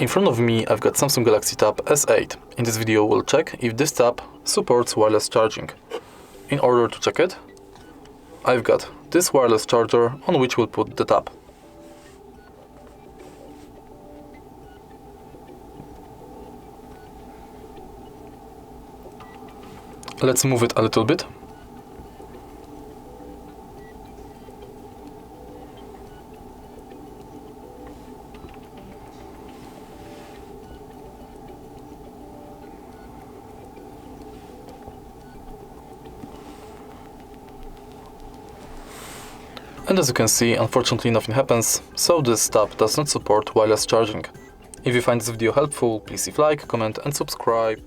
In front of me I've got Samsung Galaxy Tab S8. In this video we'll check if this tab supports wireless charging. In order to check it, I've got this wireless charger on which we'll put the tab. Let's move it a little bit. And as you can see, unfortunately nothing happens, so this tab does not support wireless charging. If you find this video helpful, please leave a like, comment and subscribe.